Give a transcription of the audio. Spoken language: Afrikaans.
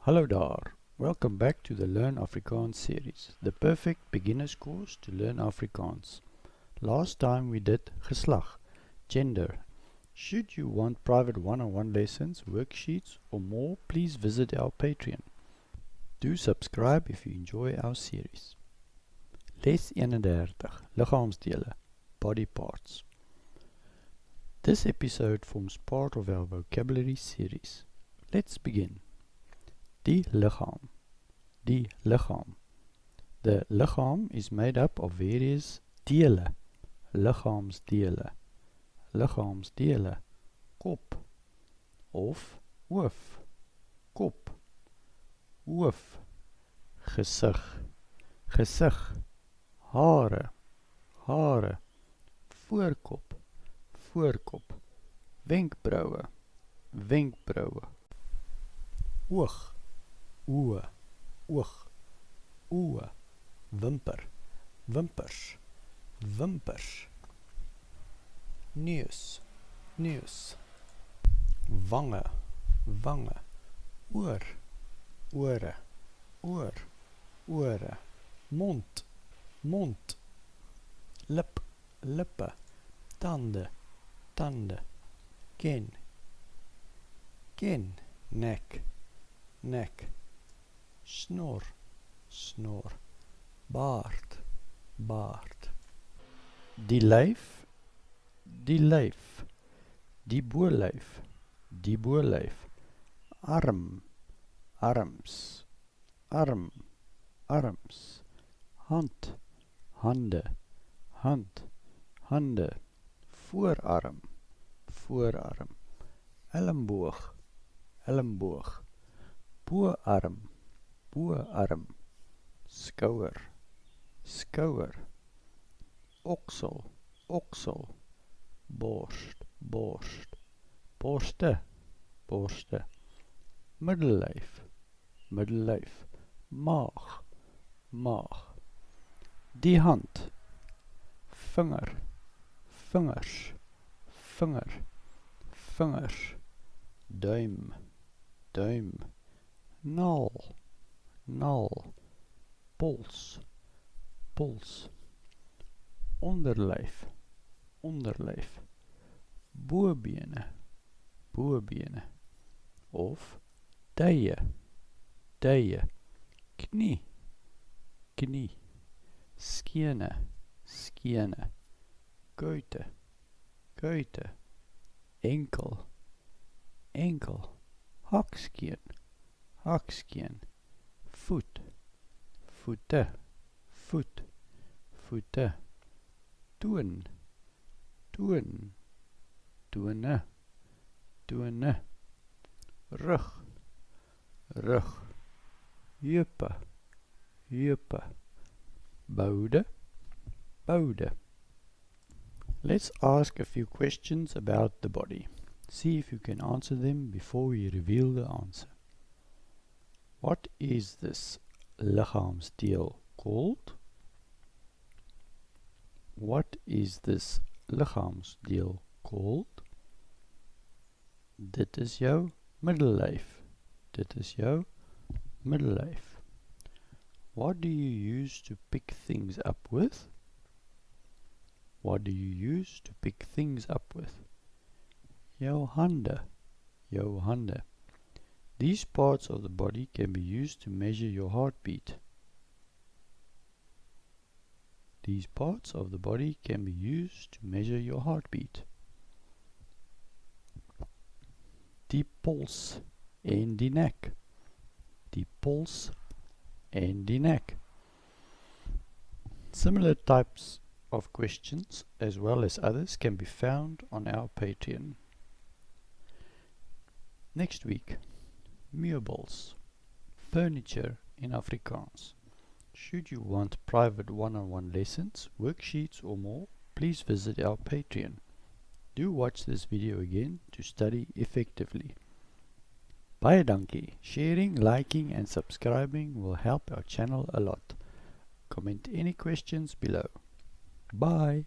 Hallo daar. Welcome back to the Learn Afrikaans series, the perfect beginner's course to learn Afrikaans. Last time we did geslag, gender. Should you want private one-on-one lessons, worksheets or more, please visit our Patreon. Do subscribe if you enjoy our series. Les 31, Liggaamsdele, body parts. This episode forms part of our vocabulary series. Let's begin. Die liggaam. Die liggaam. The liggaam is made up of various dele. Liggaamsdele. Liggaamsdele. Kop. Of hoof. Kop. Hoof. Gesig. Gesig. Hare. Hare. Voorkop. Voorkop. Wenkbraue. Wenkbraue. Oog. Oë, oog, oë, wimper, wimpers, wimpers, neus, neus, wange, wange, oor, ore, oor, ore, mond, mond, lip, lippe, tande, tande, kin, kin, nek, nek, snor, snor, baard, baard. Die lyf, die lyf, die bolyf, die bolyf. Arm, arms, arm, arms. Hand, hande, hand, hande. Voorarm, voorarm. Elleboog, elleboog. Boarm, boarm. Skouer, skouer. Oksel, oksel. Borst, borst. Borste, borste. Middellyf, middellyf. Maag, maag. Die hand. Vinger, vingers, vinger, vingers. Duim, duim. Naal, naal. Pols, pols. Onderlyf, onderlyf. Bobene, bobene. Of tye, tye. Knie, knie. Skene, skene. Kuite, kuite. Enkel, enkel. Hakskeen, hakskeen. Voet, voete, voet, voete. Toon, toon, tone, tone. Rug, rug. Heupe, heupe. Boude, boude. Let's ask a few questions about the body. See if you can answer them before we reveal the answer. What is this liggaamsdeel called? What is this liggaamsdeel called? Dit is jou middellyf. Dit is jou middellyf. What do you use to pick things up with? What do you use to pick things up with? Jou hande. Jou hande. These parts of the body can be used to measure your heartbeat. These parts of the body can be used to measure your heartbeat. Die pols en die nek. Die pols en die nek. Similar types of questions as well as others can be found on our Patreon. Next week, meubels, furniture in Afrikaans. Should you want private one-on-one lessons, worksheets or more, please visit our Patreon. Do watch this video again to study effectively. Baie dankie. Sharing, liking and subscribing will help our channel a lot. Comment any questions below. Bye.